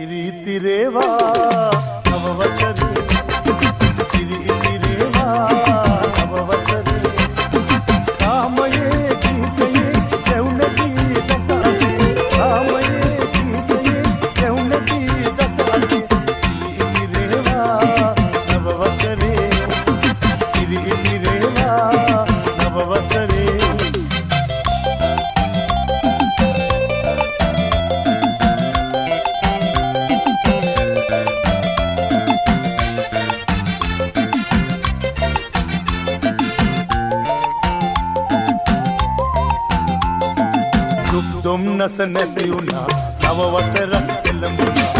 ඉරිතිරේවා නවවසරේ ඉරිතිරේවා නවවසරේ කාමයේ ගීතයේ රැවුනදී දසාවේ කාමයේ ගීතයේ රැවුනදී දසාවේ ඉරිතිරේවා නවවසරේ ඉරිතිරේවා නවවසරේ දුම්නස නැති වුණා නව වසරක් එළඹුණා